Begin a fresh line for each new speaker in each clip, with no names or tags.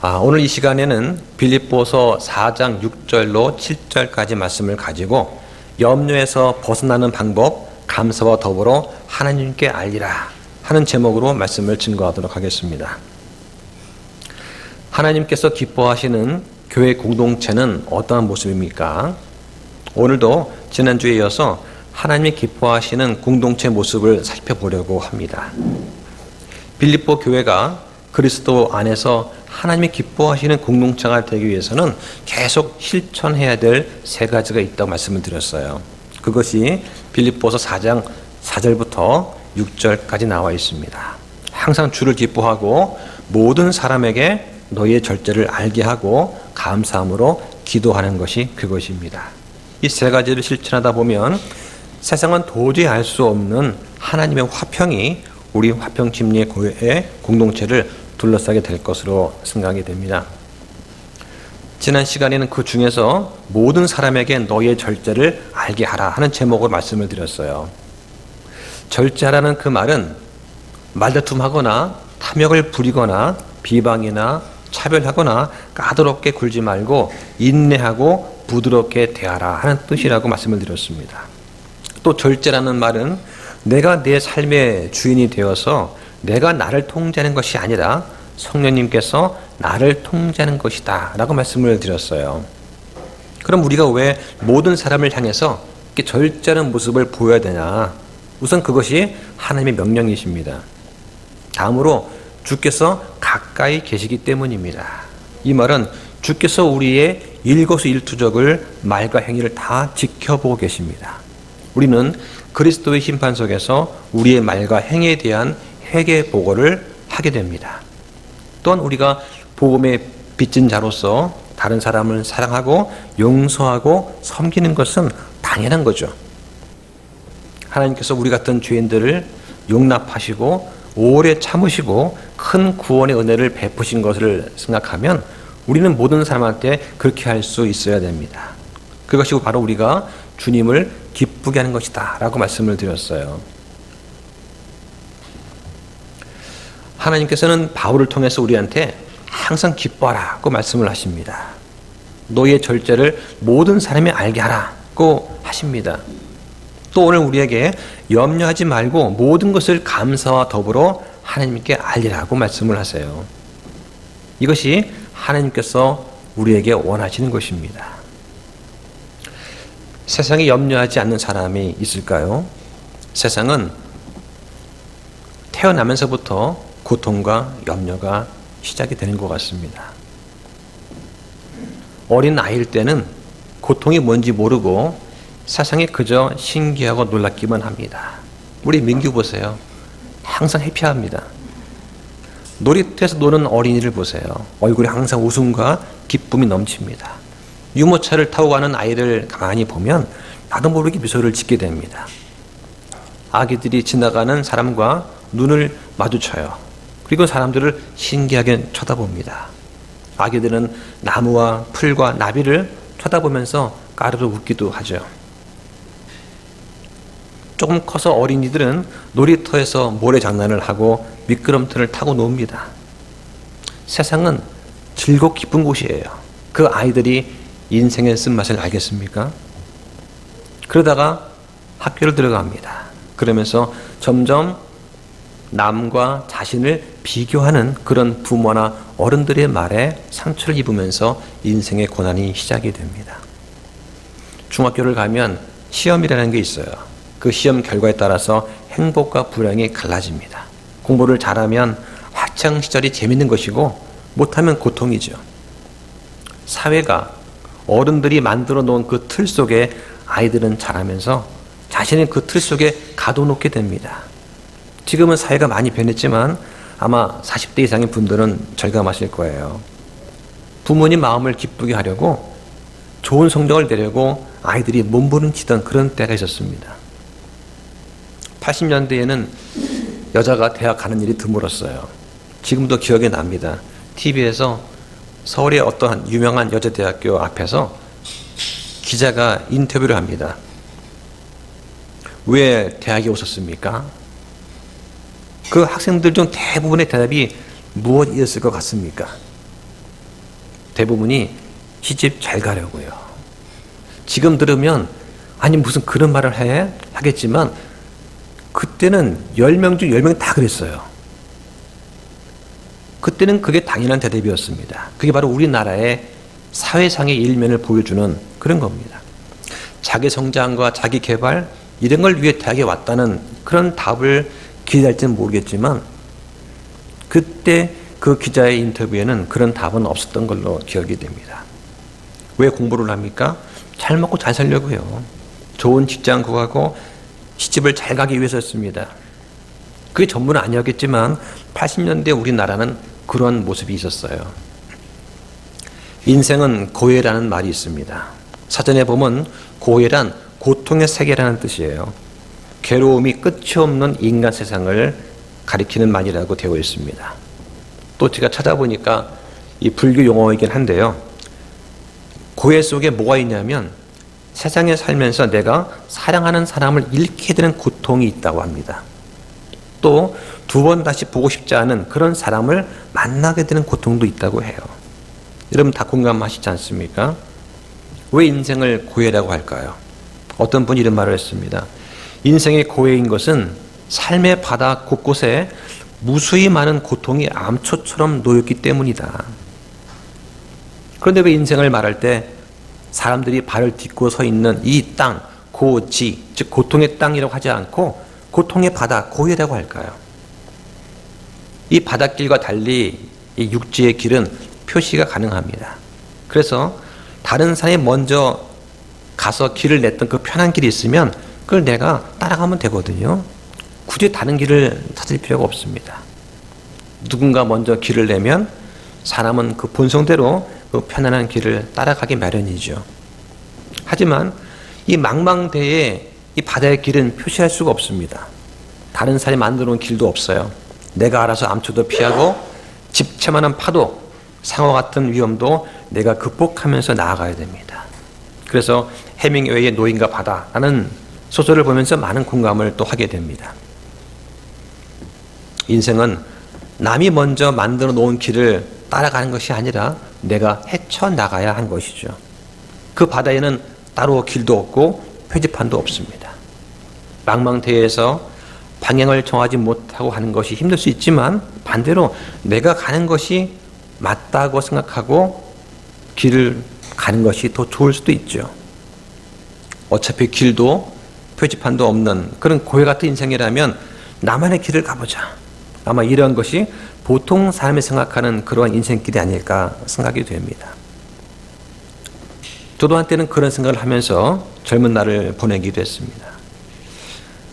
오늘 이 시간에는 빌립보서 4장 6절로 7절까지 말씀을 가지고 염려에서 벗어나는 방법, 감사와 더불어 하나님께 알리라 하는 제목으로 말씀을 증거하도록 하겠습니다. 하나님께서 기뻐하시는 교회 공동체는 어떠한 모습입니까? 오늘도 지난주에 이어서 하나님이 기뻐하시는 공동체 모습을 살펴보려고 합니다. 빌립보 교회가 그리스도 안에서 하나님이 기뻐하시는 공동체가 되기 위해서는 계속 실천해야 될 세 가지가 있다고 말씀을 드렸어요. 그것이 빌립보서 4장 4절부터 6절까지 나와 있습니다. 항상 주를 기뻐하고 모든 사람에게 너희의 절제를 알게 하고 감사함으로 기도하는 것이 그것입니다. 이 세 가지를 실천하다 보면 세상은 도저히 알 수 없는 하나님의 화평이 우리 화평침례 교회의 공동체를 둘러싸게 될 것으로 생각이 됩니다. 지난 시간에는 그 중에서 모든 사람에게 너희의 절제를 알게 하라 하는 제목으로 말씀을 드렸어요. 절제하라는 그 말은 말다툼하거나 탐욕을 부리거나 비방이나 차별하거나 까다롭게 굴지 말고 인내하고 부드럽게 대하라 하는 뜻이라고 말씀을 드렸습니다. 또 절제라는 말은 내가 내 삶의 주인이 되어서 내가 나를 통제하는 것이 아니라 성령님께서 나를 통제하는 것이다 라고 말씀을 드렸어요. 그럼 우리가 왜 모든 사람을 향해서 이렇게 절제하는 모습을 보여야 되냐? 우선 그것이 하나님의 명령이십니다. 다음으로 주께서 가까이 계시기 때문입니다. 이 말은 주께서 우리의 일거수일투족을 말과 행위를 다 지켜보고 계십니다. 우리는 그리스도의 심판 속에서 우리의 말과 행위에 대한 회개 보고를 하게 됩니다. 또한 우리가 복음의 빚진 자로서 다른 사람을 사랑하고 용서하고 섬기는 것은 당연한 거죠. 하나님께서 우리 같은 죄인들을 용납하시고 오래 참으시고 큰 구원의 은혜를 베푸신 것을 생각하면 우리는 모든 사람한테 그렇게 할 수 있어야 됩니다. 그것이 바로 우리가 주님을 기쁘게 하는 것이다 라고 말씀을 드렸어요. 하나님께서는 바울을 통해서 우리한테 항상 기뻐하라고 말씀을 하십니다. 너희의 절제를 모든 사람이 알게 하라고 하십니다. 또 오늘 우리에게 염려하지 말고 모든 것을 감사와 더불어 하나님께 알리라고 말씀을 하세요. 이것이 하나님께서 우리에게 원하시는 것입니다. 세상에 염려하지 않는 사람이 있을까요? 세상은 태어나면서부터 고통과 염려가 시작이 되는 것 같습니다. 어린 아이일 때는 고통이 뭔지 모르고 세상에 그저 신기하고 놀랍기만 합니다. 우리 민규 보세요. 항상 해피합니다. 놀이터에서 노는 어린이를 보세요. 얼굴에 항상 웃음과 기쁨이 넘칩니다. 유모차를 타고 가는 아이를 가만히 보면 나도 모르게 미소를 짓게 됩니다. 아기들이 지나가는 사람과 눈을 마주쳐요. 그리고 사람들을 신기하게 쳐다봅니다. 아기들은 나무와 풀과 나비를 쳐다보면서 까르르 웃기도 하죠. 조금 커서 어린이들은 놀이터에서 모래장난을 하고 미끄럼틀을 타고 놉니다. 세상은 즐겁고 기쁜 곳이에요. 그 아이들이 인생의 쓴맛을 알겠습니까? 그러다가 학교를 들어갑니다. 그러면서 점점 남과 자신을 비교하는 그런 부모나 어른들의 말에 상처를 입으면서 인생의 고난이 시작이 됩니다. 중학교를 가면 시험이라는 게 있어요. 그 시험 결과에 따라서 행복과 불행이 갈라집니다. 공부를 잘하면 학창 시절이 재밌는 것이고 못하면 고통이죠. 사회가 어른들이 만들어 놓은 그 틀 속에 아이들은 자라면서 자신의 그 틀 속에 가둬놓게 됩니다. 지금은 사회가 많이 변했지만 아마 40대 이상의 분들은 절감하실 거예요. 부모님 마음을 기쁘게 하려고 좋은 성적을 내려고 아이들이 몸부림치던 그런 때가 있었습니다. 80년대에는 여자가 대학 가는 일이 드물었어요. 지금도 기억이 납니다. TV에서 서울의 어떠한 유명한 여자대학교 앞에서 기자가 인터뷰를 합니다. 왜 대학에 오셨습니까? 그 학생들 중 대부분의 대답이 무엇이었을 것 같습니까? 대부분이 시집 잘 가려고요. 지금 들으면 아니 무슨 그런 말을 해? 하겠지만 그때는 10명 중 10명이 다 그랬어요. 그때는 그게 당연한 대답이었습니다. 그게 바로 우리나라의 사회상의 일면을 보여주는 그런 겁니다. 자기 성장과 자기 개발 이런 걸 위해 대학에 왔다는 그런 답을 기대할지는 모르겠지만 그때 그 기자의 인터뷰에는 그런 답은 없었던 걸로 기억이 됩니다. 왜 공부를 합니까? 잘 먹고 잘 살려고요. 좋은 직장 구하고 시집을 잘 가기 위해서였습니다. 그게 전부는 아니었겠지만 80년대 우리나라는 그런 모습이 있었어요. 인생은 고해라는 말이 있습니다. 사전에 보면 고해란 고통의 세계라는 뜻이에요. 괴로움이 끝이 없는 인간 세상을 가리키는 말이라고 되어 있습니다. 또 제가 찾아보니까 이 불교 용어이긴 한데요. 고해 속에 뭐가 있냐면 세상에 살면서 내가 사랑하는 사람을 잃게 되는 고통이 있다고 합니다. 또 두 번 다시 보고 싶지 않은 그런 사람을 만나게 되는 고통도 있다고 해요. 여러분 다 공감하시지 않습니까? 왜 인생을 고해라고 할까요? 어떤 분이 이런 말을 했습니다. 인생의 고해인 것은 삶의 바다 곳곳에 무수히 많은 고통이 암초처럼 놓였기 때문이다. 그런데 왜 인생을 말할 때 사람들이 발을 딛고 서 있는 이 땅, 고지, 즉 고통의 땅이라고 하지 않고 고통의 바다, 고해라고 할까요? 이 바닷길과 달리 이 육지의 길은 표시가 가능합니다. 그래서 다른 사람이 먼저 가서 길을 냈던 그 편한 길이 있으면 그걸 내가 따라가면 되거든요. 굳이 다른 길을 찾을 필요가 없습니다. 누군가 먼저 길을 내면 사람은 그 본성대로 그 편안한 길을 따라가기 마련이죠. 하지만 이 망망대해 이 바다의 길은 표시할 수가 없습니다. 다른 사람이 만들어 놓은 길도 없어요. 내가 알아서 암초도 피하고 집채만한 파도, 상어와 같은 위험도 내가 극복하면서 나아가야 됩니다. 그래서 해밍웨이의 노인과 바다라는 소설을 보면서 많은 공감을 또 하게 됩니다. 인생은 남이 먼저 만들어 놓은 길을 따라가는 것이 아니라 내가 헤쳐나가야 한 것이죠. 그 바다에는 따로 길도 없고 표지판도 없습니다. 망망대해에서 방향을 정하지 못하고 하는 것이 힘들 수 있지만 반대로 내가 가는 것이 맞다고 생각하고 길을 가는 것이 더 좋을 수도 있죠. 어차피 길도 표지판도 없는 그런 고해 같은 인생이라면 나만의 길을 가보자. 아마 이런 것이 보통 사람이 생각하는 그러한 인생길이 아닐까 생각이 됩니다. 저도 한때는 그런 생각을 하면서 젊은 날을 보내기도 했습니다.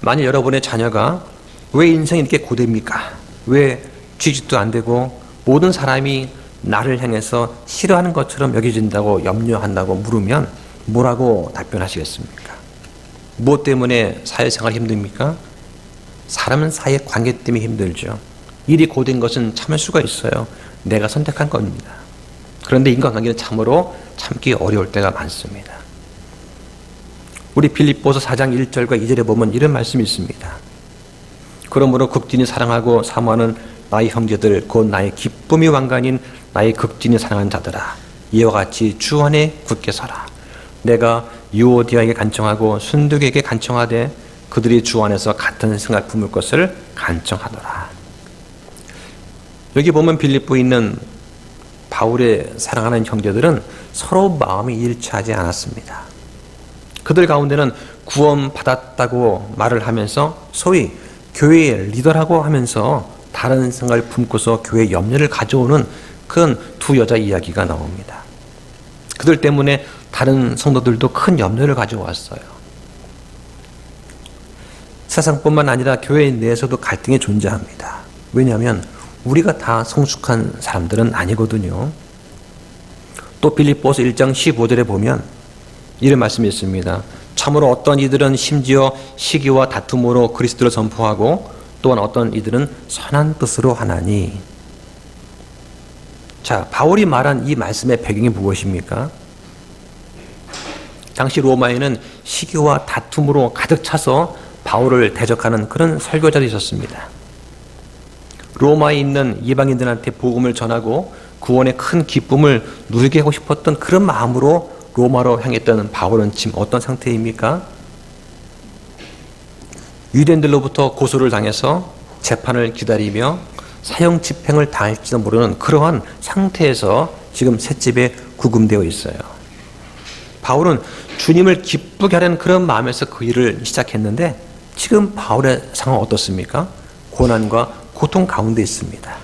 만약 여러분의 자녀가 왜 인생이 이렇게 고됩니까? 왜 취직도 안 되고 모든 사람이 나를 향해서 싫어하는 것처럼 여겨진다고 염려한다고 물으면 뭐라고 답변하시겠습니까? 무엇 때문에 사회생활이 힘듭니까? 사람은 사회 관계 때문에 힘들죠. 일이 고된 것은 참을 수가 있어요. 내가 선택한 겁니다. 그런데 인간관계는 참으로 참기 어려울 때가 많습니다. 우리 빌립보서 4장 1절과 2절에 보면 이런 말씀이 있습니다. 그러므로 극진히 사랑하고 사모하는 나의 형제들 곧 나의 기쁨이 왕관인 나의 극진히 사랑하는 자들아 이와 같이 주 안에 굳게 서라. 내가 유오디아에게 간청하고 순두계에게 간청하되 그들이 주 안에서 같은 생각 품을 것을 간청하더라. 여기 보면 빌립보에 있는 바울의 사랑하는 형제들은 서로 마음이 일치하지 않았습니다. 그들 가운데는 구원받았다고 말을 하면서 소위 교회의 리더라고 하면서 다른 생각을 품고서 교회에 염려를 가져오는 그런 두 여자 이야기가 나옵니다. 그들 때문에 다른 성도들도 큰 염려를 가져왔어요. 세상뿐만 아니라 교회 내에서도 갈등이 존재합니다. 왜냐하면 우리가 다 성숙한 사람들은 아니거든요. 또 빌립보서 1장 15절에 보면 이런 말씀이 있습니다. 참으로 어떤 이들은 심지어 시기와 다툼으로 그리스도를 선포하고 또한 어떤 이들은 선한 뜻으로 하나니. 자, 바울이 말한 이 말씀의 배경이 무엇입니까? 당시 로마에는 시기와 다툼으로 가득 차서 바울을 대적하는 그런 설교자들이 있었습니다. 로마에 있는 이방인들한테 복음을 전하고 구원의 큰 기쁨을 누리게 하고 싶었던 그런 마음으로 로마로 향했던 바울은 지금 어떤 상태입니까? 유대인들로부터 고소를 당해서 재판을 기다리며 사형 집행을 당할지도 모르는 그러한 상태에서 지금 셋집에 구금되어 있어요. 바울은 주님을 기쁘게 하려는 그런 마음에서 그 일을 시작했는데 지금 바울의 상황은 어떻습니까? 고난과 고통 가운데 있습니다.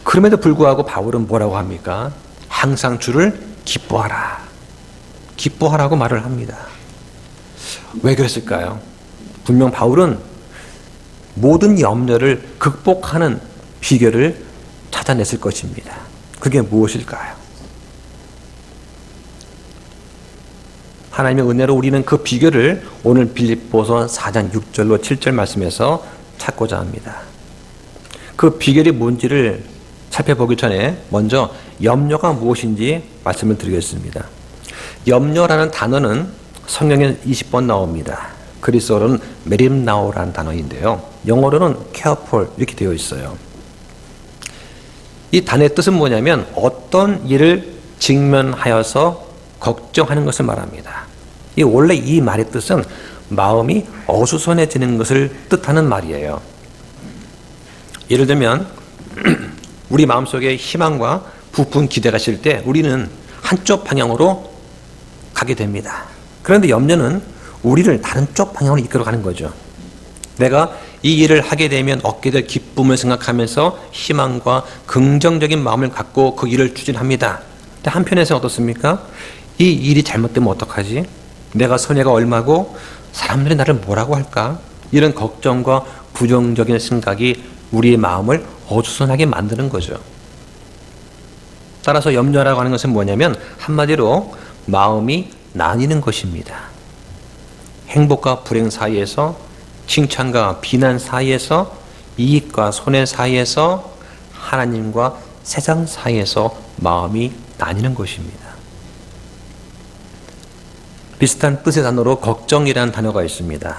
그럼에도 불구하고 바울은 뭐라고 합니까? 항상 주를 기뻐하라. 기뻐하라고 말을 합니다. 왜 그랬을까요? 분명 바울은 모든 염려를 극복하는 비결을 찾아냈을 것입니다. 그게 무엇일까요? 하나님의 은혜로 우리는 그 비결을 오늘 빌립보서 4장 6절로 7절 말씀에서 찾고자 합니다. 그 비결이 뭔지를 살펴보기 전에 먼저 염려가 무엇인지 말씀을 드리겠습니다. 염려라는 단어는 성경에 20번 나옵니다. 그리스어로는 메림나오라는 단어인데요. 영어로는 careful 이렇게 되어 있어요. 이 단어의 뜻은 뭐냐면 어떤 일을 직면하여서 걱정하는 것을 말합니다. 원래 이 말의 뜻은 마음이 어수선해지는 것을 뜻하는 말이에요. 예를 들면 우리 마음속에 희망과 부푼 기대가 있을 때 우리는 한쪽 방향으로 가게 됩니다. 그런데 염려는 우리를 다른 쪽 방향으로 이끌어가는 거죠. 내가 이 일을 하게 되면 얻게 될 기쁨을 생각하면서 희망과 긍정적인 마음을 갖고 그 일을 추진합니다. 근데 한편에서 어떻습니까? 이 일이 잘못되면 어떡하지? 내가 손해가 얼마고 사람들이 나를 뭐라고 할까? 이런 걱정과 부정적인 생각이 우리의 마음을 어수선하게 만드는 거죠. 따라서 염려라고 하는 것은 뭐냐면 한마디로 마음이 나뉘는 것입니다. 행복과 불행 사이에서, 칭찬과 비난 사이에서, 이익과 손해 사이에서, 하나님과 세상 사이에서 마음이 나뉘는 것입니다. 비슷한 뜻의 단어로 걱정이라는 단어가 있습니다.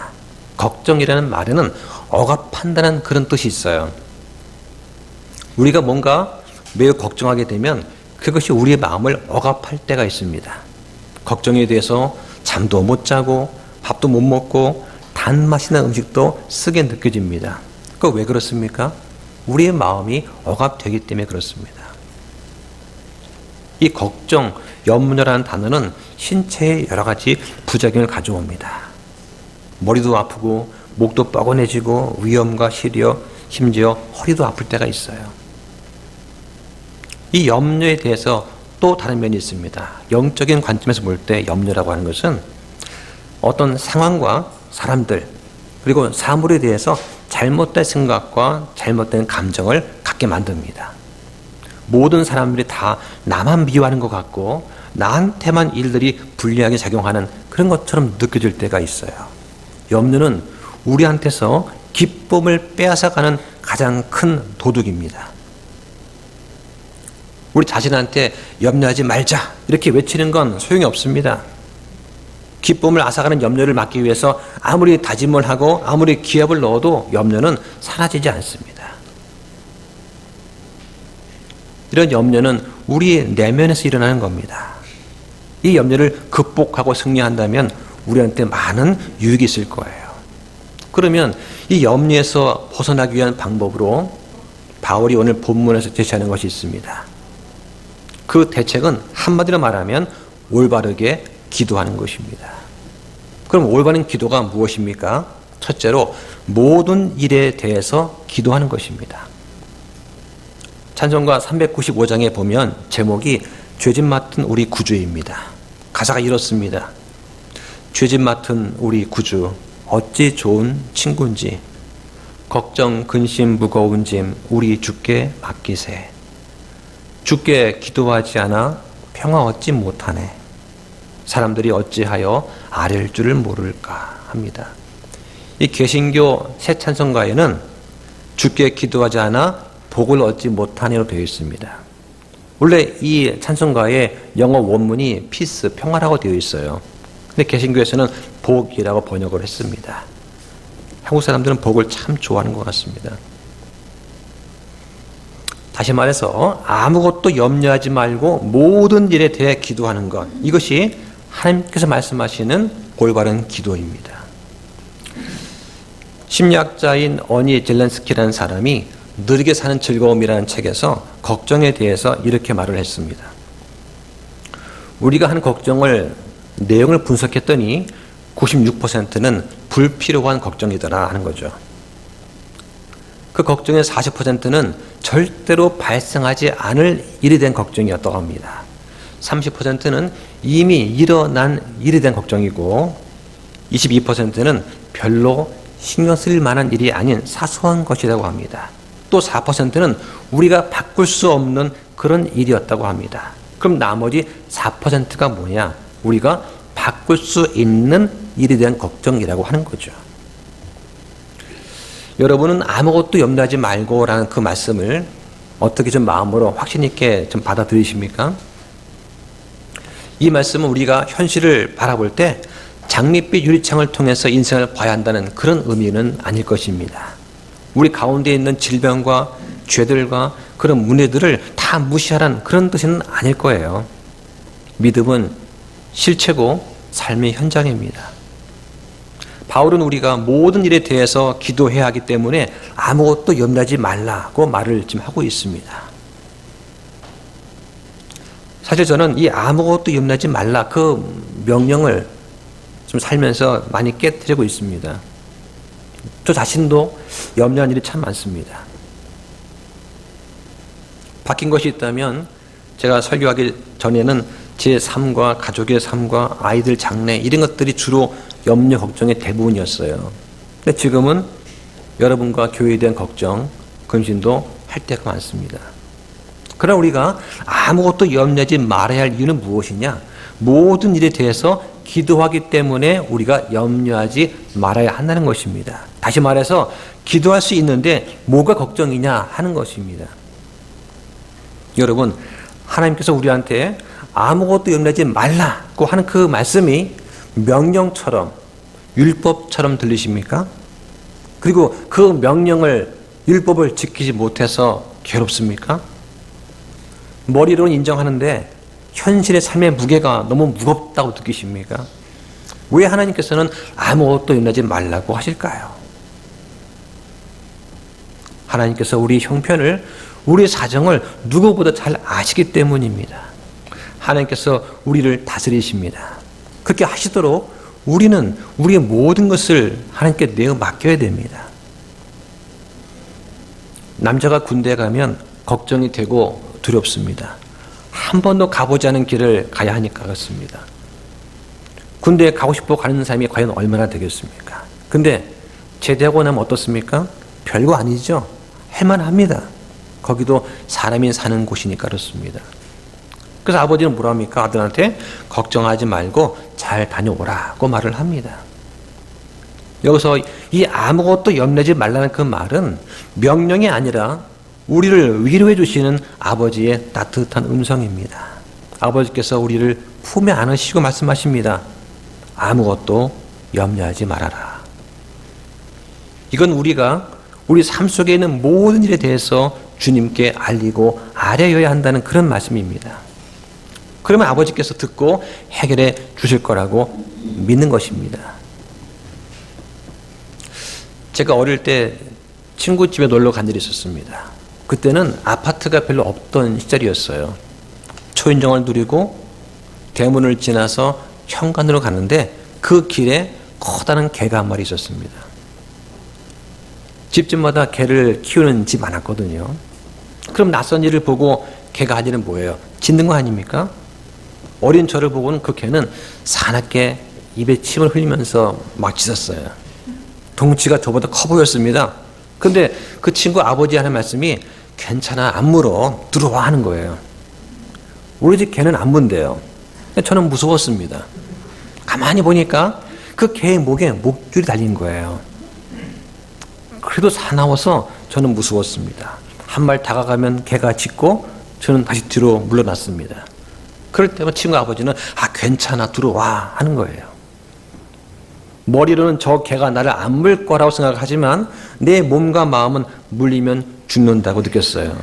걱정이라는 말에는 억압한다는 그런 뜻이 있어요. 우리가 뭔가 매우 걱정하게 되면 그것이 우리의 마음을 억압할 때가 있습니다. 걱정에 대해서 잠도 못 자고 밥도 못 먹고 단맛이 나는 음식도 쓰게 느껴집니다. 그거 왜 그렇습니까? 우리의 마음이 억압되기 때문에 그렇습니다. 이 걱정, 염려라는 단어는 신체에 여러 가지 부작용을 가져옵니다. 머리도 아프고 목도 뻐근해지고 위염과 시려 심지어 허리도 아플 때가 있어요. 이 염려에 대해서 또 다른 면이 있습니다. 영적인 관점에서 볼 때 염려라고 하는 것은 어떤 상황과 사람들 그리고 사물에 대해서 잘못된 생각과 잘못된 감정을 갖게 만듭니다. 모든 사람들이 다 나만 미워하는 것 같고 나한테만 일들이 불리하게 작용하는 그런 것처럼 느껴질 때가 있어요. 염려는 우리한테서 기쁨을 빼앗아가는 가장 큰 도둑입니다. 우리 자신한테 염려하지 말자 이렇게 외치는 건 소용이 없습니다. 기쁨을 앗아가는 염려를 막기 위해서 아무리 다짐을 하고 아무리 기합을 넣어도 염려는 사라지지 않습니다. 이런 염려는 우리 내면에서 일어나는 겁니다. 이 염려를 극복하고 승리한다면 우리한테 많은 유익이 있을 거예요. 그러면 이 염려에서 벗어나기 위한 방법으로 바울이 오늘 본문에서 제시하는 것이 있습니다. 그 대책은 한마디로 말하면 올바르게 기도하는 것입니다. 그럼 올바른 기도가 무엇입니까? 첫째로 모든 일에 대해서 기도하는 것입니다. 찬송가 395장에 보면 제목이 죄짐 맡은 우리 구주입니다. 가사가 이렇습니다. 죄짐 맡은 우리 구주 어찌 좋은 친구인지 걱정 근심 무거운 짐 우리 주께 맡기세. 주께 기도하지 않아 평화 얻지 못하네. 사람들이 어찌하여 아랠 줄을 모를까 합니다. 이 개신교 새 찬송가에는 주께 기도하지 않아 복을 얻지 못하니로 되어 있습니다. 원래 이 찬송가의 영어 원문이 피스, 평화라고 되어 있어요. 근데 개신교에서는 복이라고 번역을 했습니다. 한국 사람들은 복을 참 좋아하는 것 같습니다. 다시 말해서 아무것도 염려하지 말고 모든 일에 대해 기도하는 것, 이것이 하나님께서 말씀하시는 올바른 기도입니다. 심리학자인 어니 젤렌스키라는 사람이 느리게 사는 즐거움이라는 책에서 걱정에 대해서 이렇게 말을 했습니다. 우리가 한 걱정을 내용을 분석했더니 96%는 불필요한 걱정이더라 하는 거죠. 그 걱정의 40%는 절대로 발생하지 않을 일에 대한 걱정이었다고 합니다. 30%는 이미 일어난 일에 대한 걱정이고 22%는 별로 신경 쓸 만한 일이 아닌 사소한 것이라고 합니다. 또 4%는 우리가 바꿀 수 없는 그런 일이었다고 합니다. 그럼 나머지 4%가 뭐냐? 우리가 바꿀 수 있는 일에 대한 걱정이라고 하는 거죠. 여러분은 아무것도 염려하지 말고라는 그 말씀을 어떻게 좀 마음으로 확신 있게 좀 받아들이십니까? 이 말씀은 우리가 현실을 바라볼 때 장밋빛 유리창을 통해서 인생을 봐야 한다는 그런 의미는 아닐 것입니다. 우리 가운데 있는 질병과 죄들과 그런 문제들을 다 무시하라는 그런 뜻은 아닐 거예요. 믿음은 실체고 삶의 현장입니다. 바울은 우리가 모든 일에 대해서 기도해야 하기 때문에 아무것도 염려하지 말라고 말을 지금 하고 있습니다. 사실 저는 이 아무것도 염려하지 말라 그 명령을 좀 살면서 많이 깨뜨리고 있습니다. 저 자신도 염려한 일이 참 많습니다. 바뀐 것이 있다면 제가 설교하기 전에는 제 삶과 가족의 삶과 아이들 장래 이런 것들이 주로 염려 걱정의 대부분이었어요. 근데 지금은 여러분과 교회에 대한 걱정, 근심도 할 때가 많습니다. 그러나 우리가 아무것도 염려하지 말아야 할 이유는 무엇이냐? 모든 일에 대해서 기도하기 때문에 우리가 염려하지 말아야 한다는 것입니다. 다시 말해서 기도할 수 있는데 뭐가 걱정이냐 하는 것입니다. 여러분, 하나님께서 우리한테 아무것도 염려하지 말라고 하는 그 말씀이 명령처럼 율법처럼 들리십니까? 그리고 그 명령을 율법을 지키지 못해서 괴롭습니까? 머리로는 인정하는데 현실의 삶의 무게가 너무 무겁다고 느끼십니까? 왜 하나님께서는 아무것도 염려하지 말라고 하실까요? 하나님께서 우리 형편을, 우리 사정을 누구보다 잘 아시기 때문입니다. 하나님께서 우리를 다스리십니다. 그렇게 하시도록 우리는 우리의 모든 것을 하나님께 내어 맡겨야 됩니다. 남자가 군대에 가면 걱정이 되고 두렵습니다. 한 번도 가보지 않은 길을 가야 하니까 그렇습니다. 군대에 가고 싶어 가는 사람이 과연 얼마나 되겠습니까? 근데 제대하고 나면 어떻습니까? 별거 아니죠. 할만합니다. 거기도 사람이 사는 곳이니까 그렇습니다. 그래서 아버지는 뭐라 합니까? 아들한테 걱정하지 말고 잘 다녀오라고 말을 합니다. 여기서 이 아무것도 염려하지 말라는 그 말은 명령이 아니라 우리를 위로해 주시는 아버지의 따뜻한 음성입니다. 아버지께서 우리를 품에 안으시고 말씀하십니다. 아무것도 염려하지 말아라. 이건 우리가 우리 삶 속에 있는 모든 일에 대해서 주님께 알리고 아뢰어야 한다는 그런 말씀입니다. 그러면 아버지께서 듣고 해결해 주실 거라고 믿는 것입니다. 제가 어릴 때 친구 집에 놀러 간 일이 있었습니다. 그때는 아파트가 별로 없던 시절이었어요. 초인종을 누리고 대문을 지나서 현관으로 가는데 그 길에 커다란 개가 한 마리 있었습니다. 집집마다 개를 키우는 집 많았거든요. 그럼 낯선 일을 보고 개가 할 일은 뭐예요? 짖는 거 아닙니까? 어린 저를 보고는 그 개는 사납게 입에 침을 흘리면서 막 짖었어요. 덩치가 저보다 커 보였습니다. 근데 그 친구 아버지 하는 말씀이 괜찮아, 안 물어, 들어와 하는 거예요. 우리 집 개는 안 문대요. 저는 무서웠습니다. 가만히 보니까 그 개의 목에 목줄이 달린 거예요. 그래도 사나워서 저는 무서웠습니다. 한 발 다가가면 개가 짖고 저는 다시 뒤로 물러났습니다. 그럴 때만 친구 아버지는 괜찮아, 들어와 하는 거예요. 머리로는 저 개가 나를 안 물 거라고 생각하지만 내 몸과 마음은 물리면 죽는다고 느꼈어요.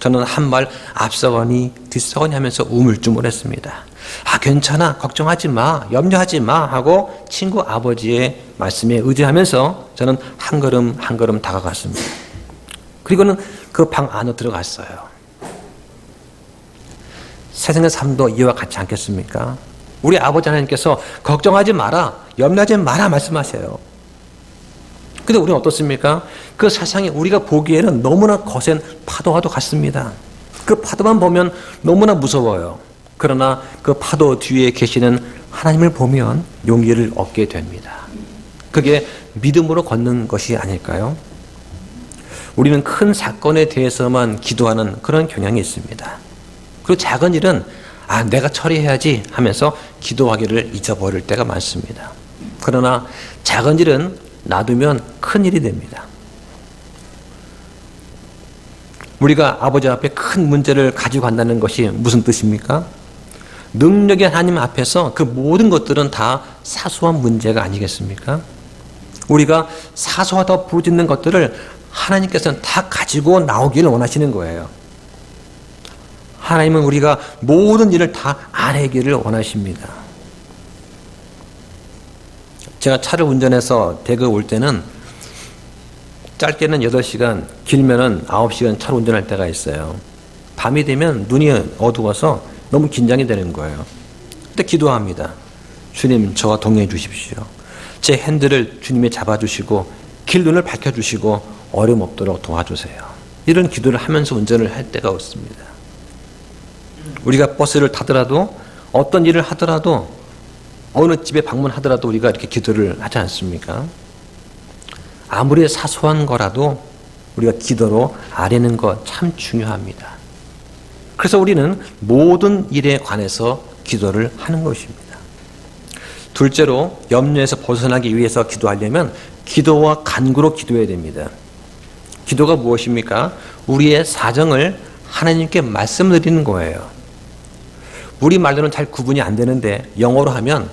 저는 한 발 앞서거니 뒤서거니 하면서 우물쭈물했습니다. 괜찮아, 걱정하지 마, 염려하지 마 하고 친구 아버지의 말씀에 의지하면서 저는 한 걸음 한 걸음 다가갔습니다. 그리고는 그 방 안으로 들어갔어요. 세상의 삶도 이와 같지 않겠습니까? 우리 아버지 하나님께서 걱정하지 마라, 염려하지 마라 말씀하세요. 근데 우리는 어떻습니까? 그 세상이 우리가 보기에는 너무나 거센 파도와도 같습니다. 그 파도만 보면 너무나 무서워요. 그러나 그 파도 뒤에 계시는 하나님을 보면 용기를 얻게 됩니다. 그게 믿음으로 걷는 것이 아닐까요? 우리는 큰 사건에 대해서만 기도하는 그런 경향이 있습니다. 그리고 작은 일은 내가 처리해야지 하면서 기도하기를 잊어버릴 때가 많습니다. 그러나 작은 일은 놔두면 큰 일이 됩니다. 우리가 아버지 앞에 큰 문제를 가지고 간다는 것이 무슨 뜻입니까? 능력의 하나님 앞에서 그 모든 것들은 다 사소한 문제가 아니겠습니까? 우리가 사소하다고 부르짖는 것들을 하나님께서는 다 가지고 나오기를 원하시는 거예요. 하나님은 우리가 모든 일을 다 알아내기를 원하십니다. 제가 차를 운전해서 대구 올 때는 짧게는 8시간, 길면은 9시간 차를 운전할 때가 있어요. 밤이 되면 눈이 어두워서 너무 긴장이 되는 거예요. 그때 기도합니다. 주님, 저와 동행해 주십시오. 제 핸들을 주님이 잡아주시고 길눈을 밝혀주시고 어려움 없도록 도와주세요. 이런 기도를 하면서 운전을 할 때가 없습니다. 우리가 버스를 타더라도 어떤 일을 하더라도 어느 집에 방문하더라도 우리가 이렇게 기도를 하지 않습니까? 아무리 사소한 거라도 우리가 기도로 아뢰는 것 참 중요합니다. 그래서 우리는 모든 일에 관해서 기도를 하는 것입니다. 둘째로 염려에서 벗어나기 위해서 기도하려면 기도와 간구로 기도해야 됩니다. 기도가 무엇입니까? 우리의 사정을 하나님께 말씀드리는 거예요. 우리 말로는 잘 구분이 안 되는데 영어로 하면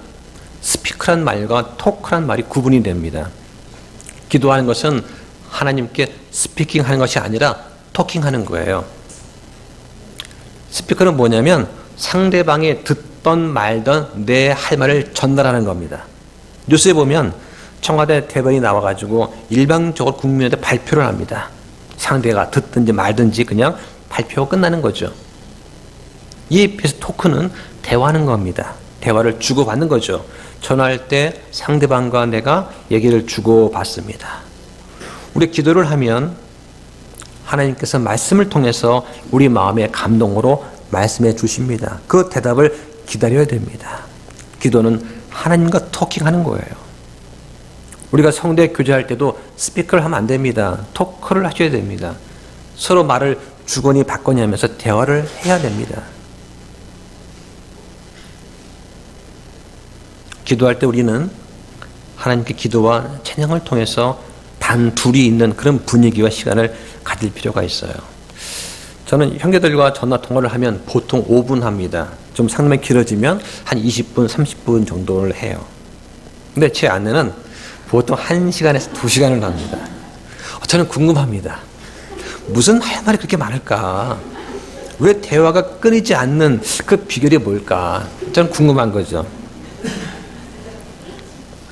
스피크란 말과 토크란 말이 구분이 됩니다. 기도하는 것은 하나님께 스피킹하는 것이 아니라 토킹하는 거예요. 스피커는 뭐냐면 상대방이 듣던 말던 내 할 말을 전달하는 겁니다. 뉴스에 보면 청와대 대변인이 나와가지고 일방적으로 국민한테 발표를 합니다. 상대가 듣든지 말든지 그냥 발표가 끝나는 거죠. 이에 비해서 토크는 대화하는 겁니다. 대화를 주고받는 거죠. 전화할 때 상대방과 내가 얘기를 주고받습니다. 우리 기도를 하면 하나님께서 말씀을 통해서 우리 마음의 감동으로 말씀해 주십니다. 그 대답을 기다려야 됩니다. 기도는 하나님과 토킹하는 거예요. 우리가 성대 교제할 때도 스피커를 하면 안 됩니다. 토크를 하셔야 됩니다. 서로 말을 주거니 받거니 하면서 대화를 해야 됩니다. 기도할 때 우리는 하나님께 기도와 찬양을 통해서 단 둘이 있는 그런 분위기와 시간을 가질 필요가 있어요. 저는 형제들과 전화 통화를 하면 보통 5분 합니다. 좀 상당히 길어지면 한 20분, 30분 정도를 해요. 근데 제 아내는 보통 1시간에서 2시간을 합니다. 저는 궁금합니다. 무슨 할 말이 그렇게 많을까? 왜 대화가 끊이지 않는 그 비결이 뭘까? 저는 궁금한 거죠.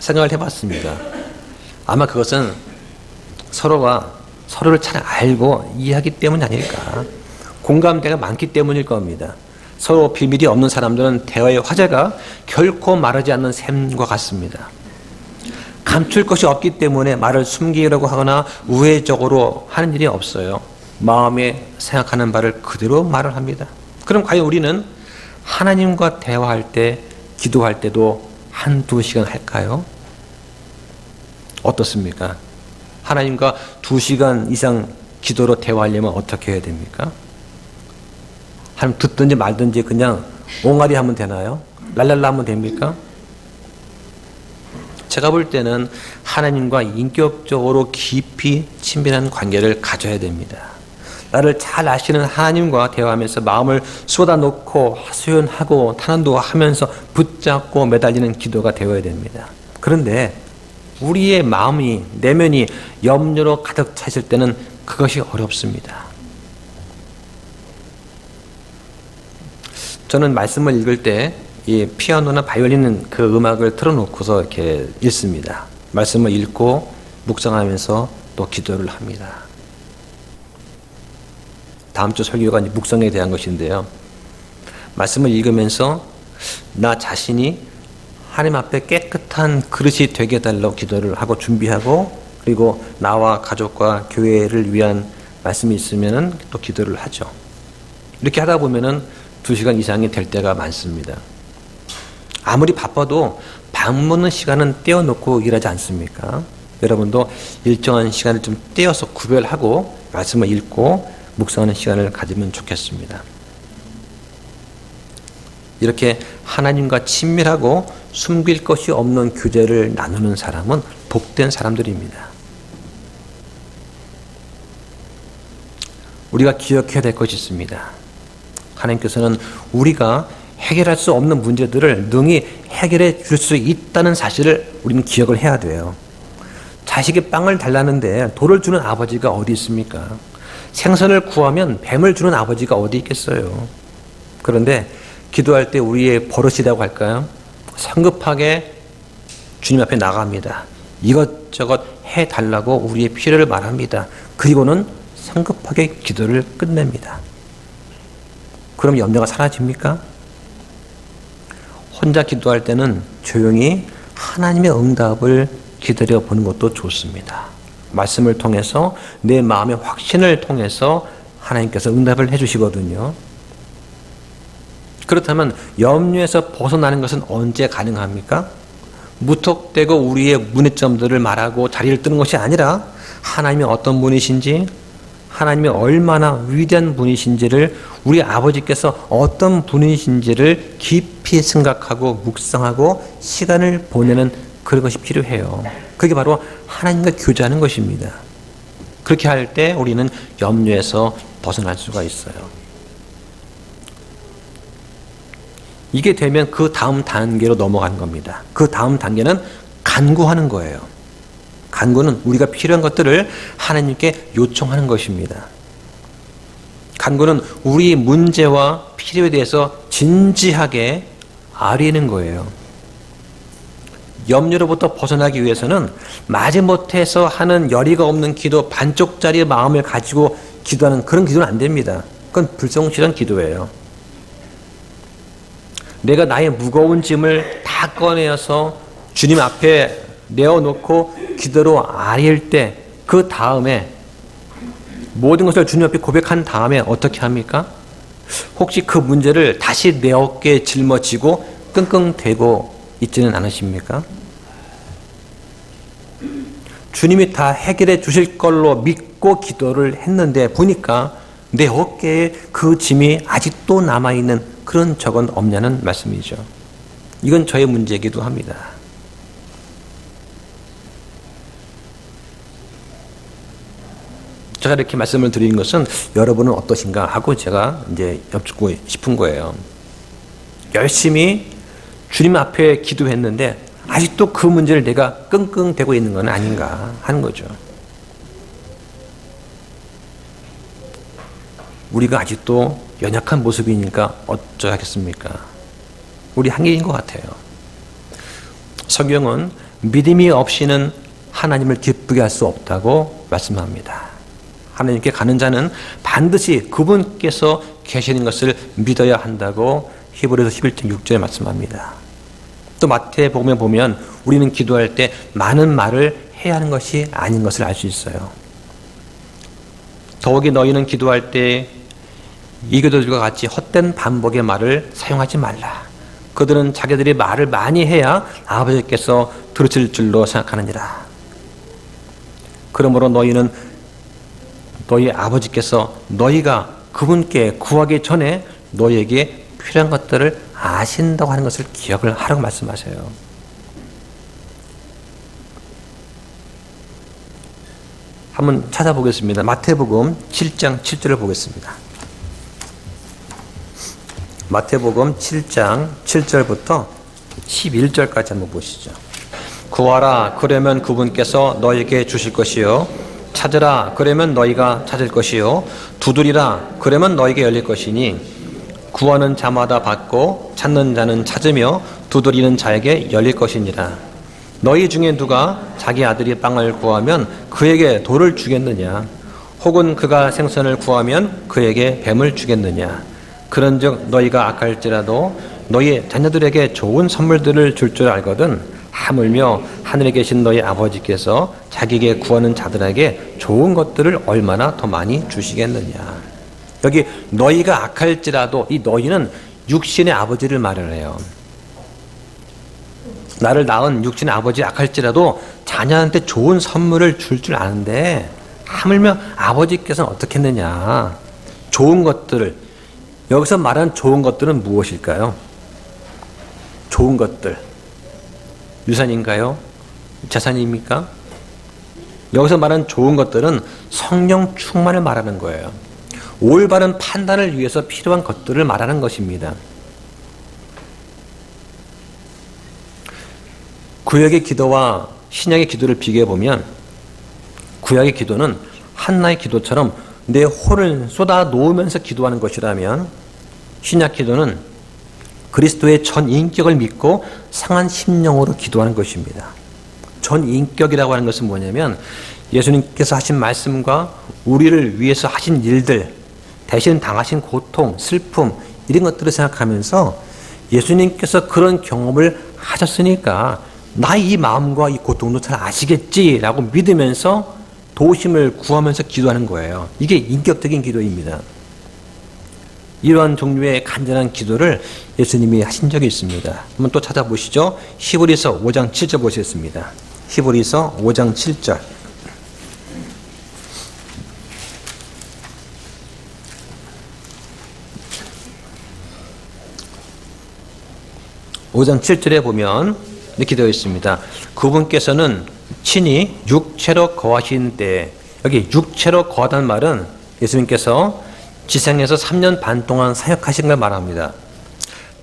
생각을 해봤습니다. 아마 그것은 서로가 서로를 잘 알고 이해하기 때문이 아닐까. 공감대가 많기 때문일 겁니다. 서로 비밀이 없는 사람들은 대화의 화제가 결코 마르지 않는 샘과 같습니다. 감출 것이 없기 때문에 말을 숨기려고 하거나 우회적으로 하는 일이 없어요. 마음에 생각하는 바를 그대로 말을 합니다. 그럼 과연 우리는 하나님과 대화할 때, 기도할 때도 1-2시간 할까요? 어떻습니까? 하나님과 2시간 이상 기도로 대화하려면 어떻게 해야 됩니까? 하나님 듣든지 말든지 그냥 옹알이 하면 되나요? 랄랄라 하면 됩니까? 제가 볼 때는 하나님과 인격적으로 깊이 친밀한 관계를 가져야 됩니다. 나를 잘 아시는 하나님과 대화하면서 마음을 쏟아놓고 하소연하고 탄원도 하면서 붙잡고 매달리는 기도가 되어야 됩니다. 그런데 우리의 마음이, 내면이 염려로 가득 차 있을 때는 그것이 어렵습니다. 저는 말씀을 읽을 때 이 피아노나 바이올린 그 음악을 틀어놓고서 이렇게 읽습니다. 말씀을 읽고 묵상하면서 또 기도를 합니다. 다음 주 설교가 이제 묵상에 대한 것인데요. 말씀을 읽으면서 나 자신이 하나님 앞에 깨끗한 그릇이 되게 해달라고 기도를 하고 준비하고, 그리고 나와 가족과 교회를 위한 말씀이 있으면 또 기도를 하죠. 이렇게 하다 보면은 2시간 이상이 될 때가 많습니다. 아무리 바빠도 밥 먹는 시간은 떼어놓고 일하지 않습니까? 여러분도 일정한 시간을 좀 떼어서 구별하고 말씀을 읽고 묵상하는 시간을 가지면 좋겠습니다. 이렇게 하나님과 친밀하고 숨길 것이 없는 교제를 나누는 사람은 복된 사람들입니다. 우리가 기억해야 될 것이 있습니다. 하나님께서는 우리가 해결할 수 없는 문제들을 능히 해결해 줄 수 있다는 사실을 우리는 기억을 해야 돼요. 자식이 빵을 달라는데 돌을 주는 아버지가 어디 있습니까? 생선을 구하면 뱀을 주는 아버지가 어디 있겠어요? 그런데 기도할 때 우리의 버릇이라고 할까요? 성급하게 주님 앞에 나갑니다. 이것저것 해달라고 우리의 필요를 말합니다. 그리고는 성급하게 기도를 끝냅니다. 그럼 염려가 사라집니까? 혼자 기도할 때는 조용히 하나님의 응답을 기다려 보는 것도 좋습니다. 말씀을 통해서 내 마음의 확신을 통해서 하나님께서 응답을 해주시거든요. 그렇다면 염려에서 벗어나는 것은 언제 가능합니까? 무턱대고 우리의 문제점들을 말하고 자리를 뜨는 것이 아니라 하나님이 어떤 분이신지, 하나님이 얼마나 위대한 분이신지를, 우리 아버지께서 어떤 분이신지를 깊이 생각하고 묵상하고 시간을 보내는 그런 것이 필요해요. 그게 바로 하나님과 교제하는 것입니다. 그렇게 할 때 우리는 염려에서 벗어날 수가 있어요. 이게 되면 그 다음 단계로 넘어가는 겁니다. 그 다음 단계는 간구하는 거예요. 간구는 우리가 필요한 것들을 하나님께 요청하는 것입니다. 간구는 우리 문제와 필요에 대해서 진지하게 아뢰는 거예요. 염려로부터 벗어나기 위해서는 마지못해서 하는 열의가 없는 기도, 반쪽짜리 마음을 가지고 기도하는 그런 기도는 안 됩니다. 그건 불성실한 기도예요. 내가 나의 무거운 짐을 다 꺼내어서 주님 앞에 내어놓고 기도로 아릴 때, 그 다음에 모든 것을 주님 앞에 고백한 다음에 어떻게 합니까? 혹시 그 문제를 다시 내 어깨에 짊어지고 끙끙대고 있지는 않으십니까? 주님이 다 해결해 주실 걸로 믿고 기도를 했는데 보니까 내 어깨에 그 짐이 아직도 남아있는 그런 적은 없냐는 말씀이죠. 이건 저의 문제이기도 합니다. 제가 이렇게 말씀을 드리는 것은 여러분은 어떠신가 하고 제가 이제 여쭙고 싶은 거예요. 열심히 주님 앞에 기도했는데 아직도 그 문제를 내가 끙끙대고 있는 건 아닌가 하는 거죠. 우리가 아직도 연약한 모습이니까 어쩌겠습니까? 우리 한계인 것 같아요. 성경은 믿음이 없이는 하나님을 기쁘게 할 수 없다고 말씀합니다. 하나님께 가는 자는 반드시 그분께서 계시는 것을 믿어야 한다고 히브리서 11장 6절에 말씀합니다. 또 마태복음에 보면 우리는 기도할 때 많은 말을 해야 하는 것이 아닌 것을 알 수 있어요. 더욱이 너희는 기도할 때 이교도들과 같이 헛된 반복의 말을 사용하지 말라. 그들은 자기들이 말을 많이 해야 아버지께서 들으실 줄로 생각하느니라. 그러므로 너희는 너희 아버지께서 너희가 그분께 구하기 전에 너희에게 필요한 것들을 아신다고 하는 것을 기억을 하라고 말씀하세요. 한번 찾아보겠습니다. 마태복음 7장 7절을 보겠습니다. 마태복음 7장 7절부터 11절까지 한번 보시죠. 구하라 그러면 그분께서 너희에게 주실 것이요 찾으라 그러면 너희가 찾을 것이요 두드리라 그러면 너희에게 열릴 것이니 구하는 자마다 받고 찾는 자는 찾으며 두드리는 자에게 열릴 것이니라. 너희 중에 누가 자기 아들이 빵을 구하면 그에게 돌을 주겠느냐? 혹은 그가 생선을 구하면 그에게 뱀을 주겠느냐? 그런즉 너희가 악할지라도 너희 자녀들에게 좋은 선물들을 줄 줄 알거든 하물며 하늘에 계신 너희 아버지께서 자기에게 구하는 자들에게 좋은 것들을 얼마나 더 많이 주시겠느냐. 여기 너희가 악할지라도, 이 너희는 육신의 아버지를 말을 해요. 나를 낳은 육신의 아버지 악할지라도 자녀한테 좋은 선물을 줄 아는데 하물며 아버지께서는 어떻게 했느냐. 좋은 것들을, 여기서 말하는 좋은 것들은 무엇일까요? 좋은 것들, 유산인가요? 재산입니까? 여기서 말하는 좋은 것들은 성령 충만을 말하는 거예요. 올바른 판단을 위해서 필요한 것들을 말하는 것입니다. 구약의 기도와 신약의 기도를 비교해 보면 구약의 기도는 한나의 기도처럼 내 혼을 쏟아 놓으면서 기도하는 것이라면 신약 기도는 그리스도의 전 인격을 믿고 상한 심령으로 기도하는 것입니다. 전 인격이라고 하는 것은 뭐냐면 예수님께서 하신 말씀과 우리를 위해서 하신 일들, 대신 당하신 고통, 슬픔 이런 것들을 생각하면서 예수님께서 그런 경험을 하셨으니까 나 이 마음과 이 고통도 잘 아시겠지라고 믿으면서 도우심을 구하면서 기도하는 거예요. 이게 인격적인 기도입니다. 이러한 종류의 간절한 기도를 예수님이 하신 적이 있습니다. 한번 또 찾아보시죠. 히브리서 5장 7절 보시겠습니다. 히브리서 5장 7절. (5장 7절에) 보면 이렇게 되어 있습니다. 그분께서는 친히 육체로 거하신 때, 여기 육체로 거하다는 말은 예수님께서 지상에서 3년 반 동안 사역하신 걸 말합니다.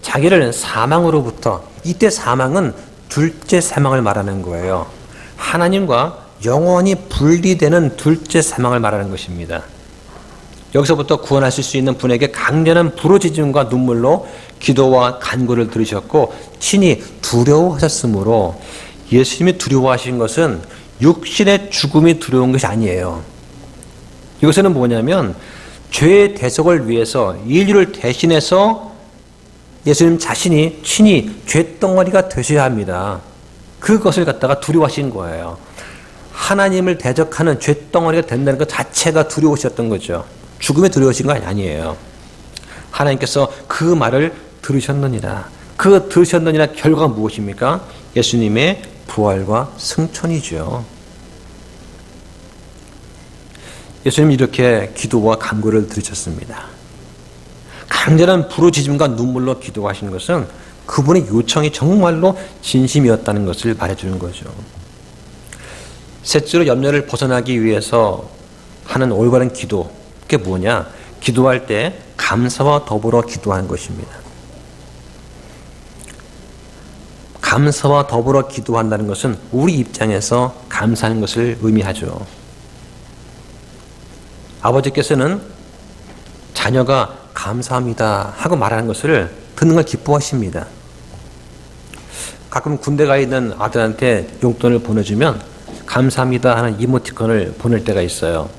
자기를 사망으로부터, 이때 사망은 둘째 사망을 말하는 거예요. 하나님과 영원히 분리되는 둘째 사망을 말하는 것입니다. 여기서부터 구원하실 수 있는 분에게 강렬한 부르짖음과 눈물로 기도와 간구를 들으셨고 친히 두려워하셨으므로, 예수님이 두려워하신 것은 육신의 죽음이 두려운 것이 아니에요. 이것은 뭐냐면 죄의 대속을 위해서 인류를 대신해서 예수님 자신이 친히 죄덩어리가 되셔야 합니다. 그것을 갖다가 두려워하신 거예요. 하나님을 대적하는 죄덩어리가 된다는 것 자체가 두려우셨던 거죠. 죽음에 두려우신 거 아니에요. 하나님께서 그 말을 들으셨느니라. 그 들으셨느니라 결과가 무엇입니까? 예수님의 부활과 승천이죠. 예수님이 이렇게 기도와 간구를 들으셨습니다. 강렬한 부르짖음과 눈물로 기도하신 것은 그분의 요청이 정말로 진심이었다는 것을 말해주는 거죠. 셋째로 염려를 벗어나기 위해서 하는 올바른 기도, 그게 뭐냐? 기도할 때 감사와 더불어 기도하는 것입니다. 감사와 더불어 기도한다는 것은 우리 입장에서 감사하는 것을 의미하죠. 아버지께서는 자녀가 감사합니다 하고 말하는 것을 듣는 걸 기뻐하십니다. 가끔 군대 가 있는 아들한테 용돈을 보내주면 감사합니다 하는 이모티콘을 보낼 때가 있어요.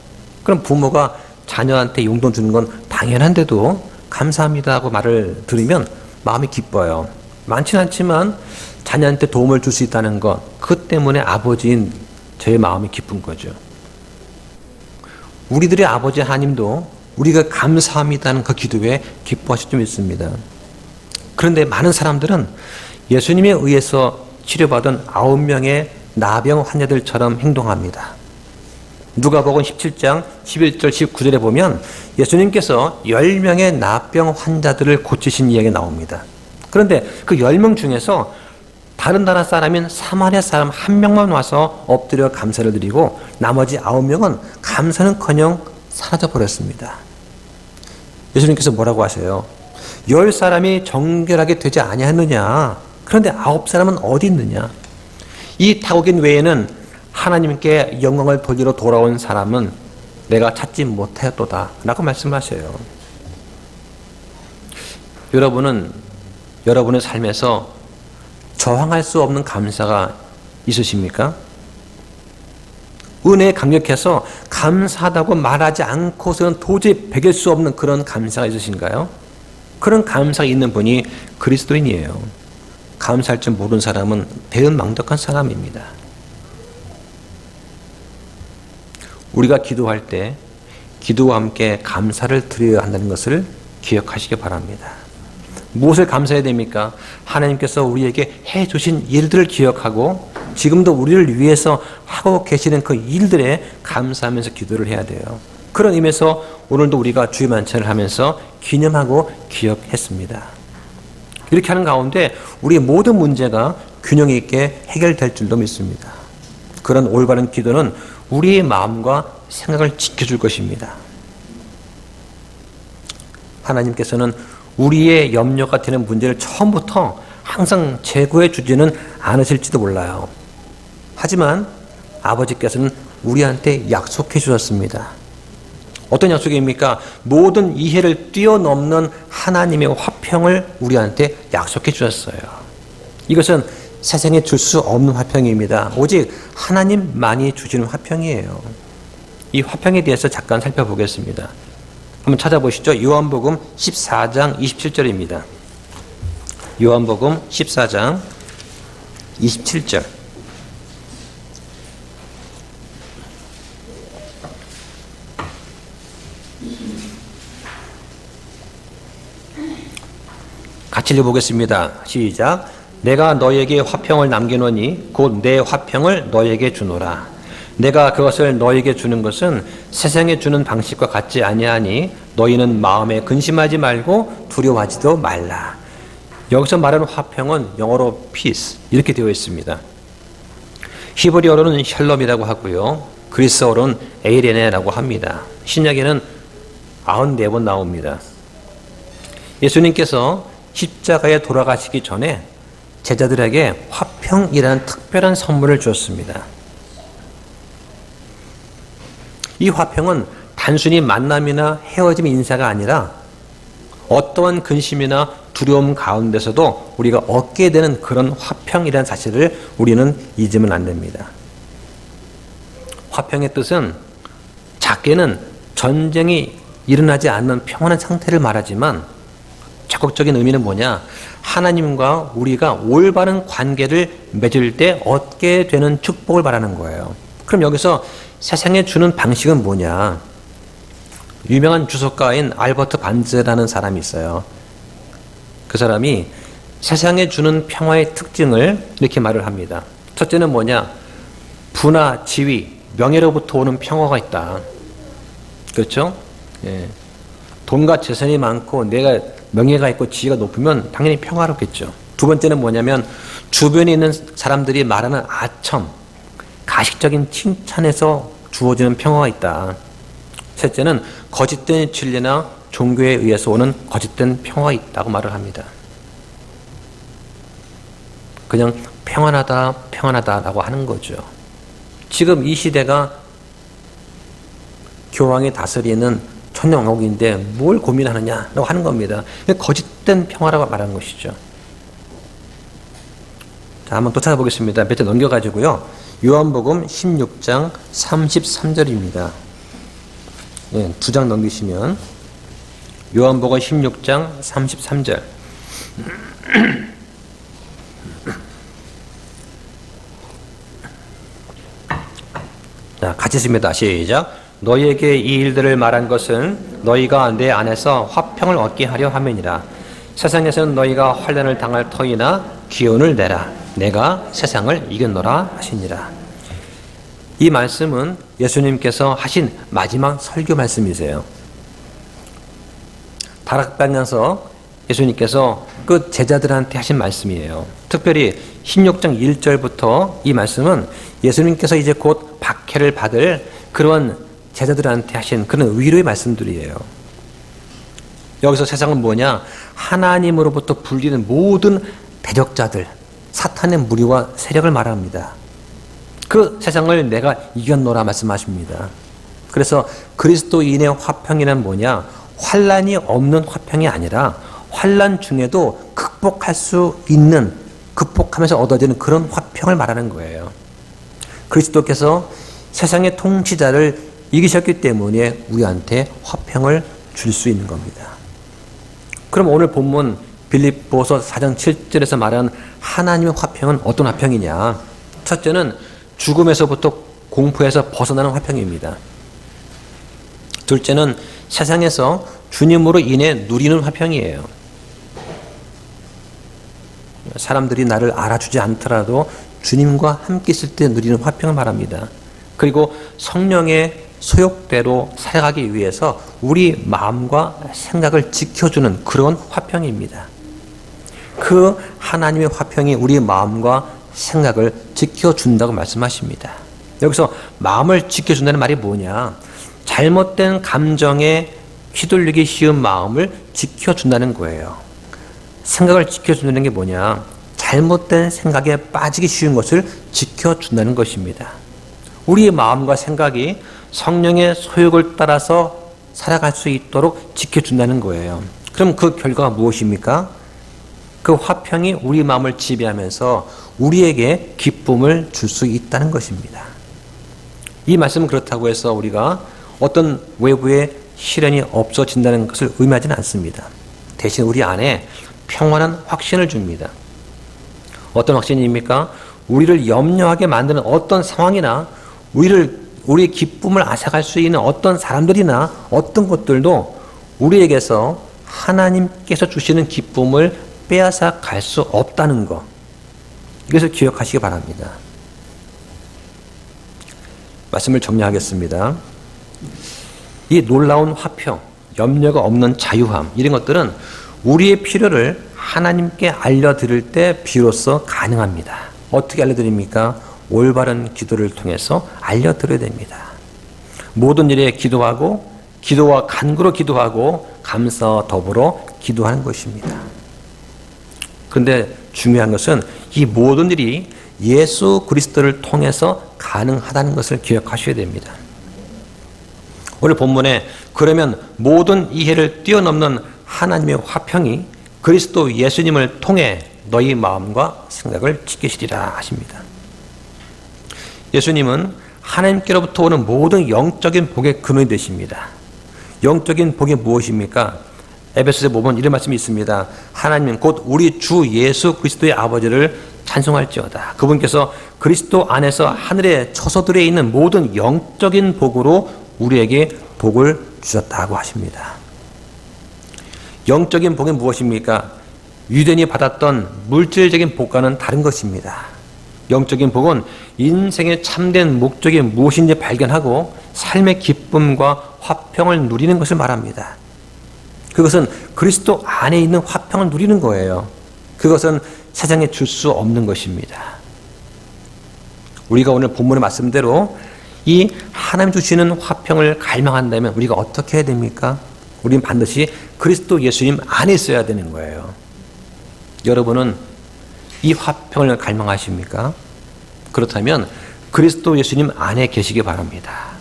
그럼 부모가 자녀한테 용돈 주는 건 당연한데도 감사합니다 하고 말을 들으면 마음이 기뻐요. 많지는 않지만 자녀한테 도움을 줄 수 있다는 것, 그 때문에 아버지인 저의 마음이 기쁜 거죠. 우리들의 아버지 하나님도 우리가 감사합니다는 그 기도에 기뻐하실 줄 믿습니다. 그런데 많은 사람들은 예수님에 의해서 치료받은 9명의 나병 환자들처럼 행동합니다. 누가복음 17장 11절 19절에 보면 예수님께서 10명의 나병 환자들을 고치신 이야기가 나옵니다. 그런데 그 10명 중에서 다른 나라 사람인 사마리아 사람 1명만 와서 엎드려 감사를 드리고 나머지 9명은 감사는커녕 사라져버렸습니다. 예수님께서 뭐라고 하세요? 10사람이 정결하게 되지 아니하느냐? 그런데 9사람은 어디 있느냐? 이 타국인 외에는 하나님께 영광을 돌리러 돌아온 사람은 내가 찾지 못하였도다 라고 말씀하셔요. 여러분은 여러분의 삶에서 저항할 수 없는 감사가 있으십니까? 은혜에 감격해서 감사하다고 말하지 않고서는 도저히 배길 수 없는 그런 감사가 있으신가요? 그런 감사가 있는 분이 그리스도인이에요. 감사할 줄 모르는 사람은 배은망덕한 사람입니다. 우리가 기도할 때 기도와 함께 감사를 드려야 한다는 것을 기억하시기 바랍니다. 무엇을 감사해야 됩니까? 하나님께서 우리에게 해주신 일들을 기억하고 지금도 우리를 위해서 하고 계시는 그 일들에 감사하면서 기도를 해야 돼요. 그런 의미에서 오늘도 우리가 주의 만찬을 하면서 기념하고 기억했습니다. 이렇게 하는 가운데 우리의 모든 문제가 균형 있게 해결될 줄도 믿습니다. 그런 올바른 기도는 우리의 마음과 생각을 지켜줄 것입니다. 하나님께서는 우리의 염려가 되는 문제를 처음부터 항상 제거해 주지는 않으실지도 몰라요. 하지만 아버지께서는 우리한테 약속해 주셨습니다. 어떤 약속입니까? 모든 이해를 뛰어넘는 하나님의 화평을 우리한테 약속해 주셨어요. 이것은 세상에 줄 수 없는 화평입니다. 오직 하나님만이 주시는 화평이에요. 이 화평에 대해서 잠깐 살펴보겠습니다. 한번 찾아보시죠. 요한복음 14장 27절입니다. 요한복음 14장 27절. 같이 읽어보겠습니다. 시작. 내가 너에게 화평을 남기노니 곧 내 화평을 너에게 주노라. 내가 그것을 너에게 주는 것은 세상에 주는 방식과 같지 아니하니 너희는 마음에 근심하지 말고 두려워하지도 말라. 여기서 말하는 화평은 영어로 peace 이렇게 되어 있습니다. 히브리어로는 샬롬이라고 하고요. 그리스어로는 에이레네라고 합니다. 신약에는 94번 나옵니다. 예수님께서 십자가에 돌아가시기 전에 제자들에게 화평이라는 특별한 선물을 주었습니다. 이 화평은 단순히 만남이나 헤어짐 인사가 아니라 어떠한 근심이나 두려움 가운데서도 우리가 얻게 되는 그런 화평이라는 사실을 우리는 잊으면 안 됩니다. 화평의 뜻은 작게는 전쟁이 일어나지 않는 평온한 상태를 말하지만 적극적인 의미는 뭐냐? 하나님과 우리가 올바른 관계를 맺을 때 얻게 되는 축복을 말하는 거예요. 그럼 여기서 세상에 주는 방식은 뭐냐? 유명한 주석가인 알버트 반즈라는 사람이 있어요. 그 사람이 세상에 주는 평화의 특징을 이렇게 말을 합니다. 첫째는 뭐냐? 부나 지위, 명예로부터 오는 평화가 있다. 그렇죠? 예. 돈과 재산이 많고 내가 명예가 있고 지위가 높으면 당연히 평화롭겠죠. 두 번째는 뭐냐면 주변에 있는 사람들이 말하는 아첨, 가식적인 칭찬에서 주어지는 평화가 있다. 셋째는 거짓된 진리나 종교에 의해서 오는 거짓된 평화가 있다고 말을 합니다. 그냥 평안하다라고 하는 거죠. 지금 이 시대가 교황이 다스리는 천년왕국인데 뭘 고민하느냐라고 하는 겁니다. 거짓된 평화라고 말하는 것이죠. 자, 한번 또 찾아보겠습니다. 몇 절 넘겨가지고요. 요한복음 16장 33절입니다. 네, 2장 넘기시면 요한복음 16장 33절. 자, 같이 읽습니다. 시작. 너희에게 이 일들을 말한 것은 너희가 내 안에서 화평을 얻게 하려 함이니라. 세상에서는 너희가 환난을 당할 터이나 기운을 내라. 내가 세상을 이겼노라 하시니라. 이 말씀은 예수님께서 하신 마지막 설교 말씀이세요. 다락방에서 예수님께서 그 제자들한테 하신 말씀이에요. 특별히 16장 1절부터 이 말씀은 예수님께서 이제 곧 박해를 받을 그런 제자들한테 하신 그런 위로의 말씀들이에요. 여기서 세상은 뭐냐? 하나님으로부터 분리된 모든 대적자들, 사탄의 무리와 세력을 말합니다. 그 세상을 내가 이겼노라 말씀하십니다. 그래서 그리스도인의 화평이란 뭐냐? 환난이 없는 화평이 아니라 환난 중에도 극복할 수 있는, 극복하면서 얻어지는 그런 화평을 말하는 거예요. 그리스도께서 세상의 통치자를 이기셨기 때문에 우리한테 화평을 줄 수 있는 겁니다. 그럼 오늘 본문 빌립보서 4장 7절에서 말하는 하나님의 화평은 어떤 화평이냐? 첫째는 죽음에서부터 공포에서 벗어나는 화평입니다. 둘째는 세상에서 주님으로 인해 누리는 화평이에요. 사람들이 나를 알아주지 않더라도 주님과 함께 있을 때 누리는 화평을 말합니다. 그리고 성령의 소욕대로 살아가기 위해서 우리 마음과 생각을 지켜주는 그런 화평입니다. 그 하나님의 화평이 우리 마음과 생각을 지켜준다고 말씀하십니다. 여기서 마음을 지켜준다는 말이 뭐냐? 잘못된 감정에 휘둘리기 쉬운 마음을 지켜준다는 거예요. 생각을 지켜준다는 게 뭐냐? 잘못된 생각에 빠지기 쉬운 것을 지켜준다는 것입니다. 우리의 마음과 생각이 성령의 소욕을 따라서 살아갈 수 있도록 지켜준다는 거예요. 그럼 그 결과가 무엇입니까? 그 화평이 우리 마음을 지배하면서 우리에게 기쁨을 줄 수 있다는 것입니다. 이 말씀은 그렇다고 해서 우리가 어떤 외부의 시련이 없어진다는 것을 의미하지는 않습니다. 대신 우리 안에 평안한 확신을 줍니다. 어떤 확신입니까? 우리를 염려하게 만드는 어떤 상황이나 우리의 기쁨을 앗아갈 수 있는 어떤 사람들이나 어떤 것들도 우리에게서 하나님께서 주시는 기쁨을 빼앗아 갈 수 없다는 것. 이것을 기억하시기 바랍니다. 말씀을 정리하겠습니다. 이 놀라운 화평, 염려가 없는 자유함, 이런 것들은 우리의 필요를 하나님께 알려드릴 때 비로소 가능합니다. 어떻게 알려드립니까? 올바른 기도를 통해서 알려드려야 됩니다. 모든 일에 기도하고, 기도와 간구로 기도하고, 감사와 더불어 기도하는 것입니다. 그런데 중요한 것은 이 모든 일이 예수 그리스도를 통해서 가능하다는 것을 기억하셔야 됩니다. 오늘 본문에 그러면 모든 이해를 뛰어넘는 하나님의 화평이 그리스도 예수님을 통해 너희 마음과 생각을 지키시리라 하십니다. 예수님은 하나님께로부터 오는 모든 영적인 복의 근원이 되십니다. 영적인 복이 무엇입니까? 에베소서에 보면 이런 말씀이 있습니다. 하나님은 곧 우리 주 예수 그리스도의 아버지를 찬송할지어다. 그분께서 그리스도 안에서 하늘에 처소들에 있는 모든 영적인 복으로 우리에게 복을 주셨다고 하십니다. 영적인 복은 무엇입니까? 유대인이 받았던 물질적인 복과는 다른 것입니다. 영적인 복은 인생의 참된 목적이 무엇인지 발견하고 삶의 기쁨과 화평을 누리는 것을 말합니다. 그것은 그리스도 안에 있는 화평을 누리는 거예요. 그것은 세상에 줄 수 없는 것입니다. 우리가 오늘 본문의 말씀대로 이 하나님 주시는 화평을 갈망한다면 우리가 어떻게 해야 됩니까? 우리는 반드시 그리스도 예수님 안에 있어야 되는 거예요. 여러분은 이 화평을 갈망하십니까? 그렇다면 그리스도 예수님 안에 계시기 바랍니다.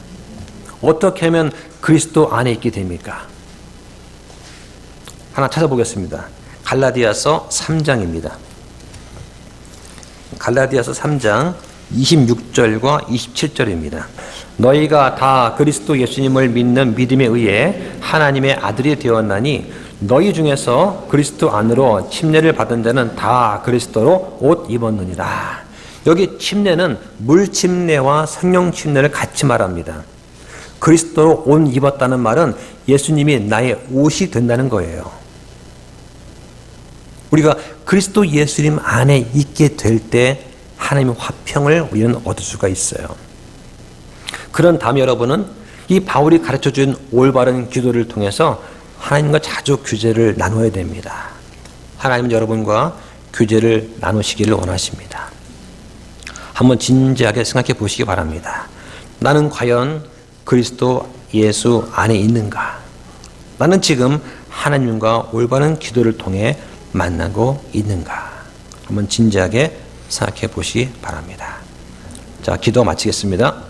어떻게 하면 그리스도 안에 있게 됩니까? 하나 찾아보겠습니다. 갈라디아서 3장입니다. 갈라디아서 3장 26절과 27절입니다. 너희가 다 그리스도 예수님을 믿는 믿음에 의해 하나님의 아들이 되었나니 너희 중에서 그리스도 안으로 침례를 받은 자는 다 그리스도로 옷 입었느니라. 여기 침례는 물 침례와 성령 침례를 같이 말합니다. 그리스도로 옷 입었다는 말은 예수님이 나의 옷이 된다는 거예요. 우리가 그리스도 예수님 안에 있게 될 때 하나님의 화평을 우리는 얻을 수가 있어요. 그런 다음에 여러분은 이 바울이 가르쳐준 올바른 기도를 통해서 하나님과 자주 교제를 나눠야 됩니다. 하나님은 여러분과 교제를 나누시기를 원하십니다. 한번 진지하게 생각해 보시기 바랍니다. 나는 과연 그리스도 예수 안에 있는가? 나는 지금 하나님과 올바른 기도를 통해 만나고 있는가? 한번 진지하게 생각해 보시기 바랍니다. 자, 기도 마치겠습니다.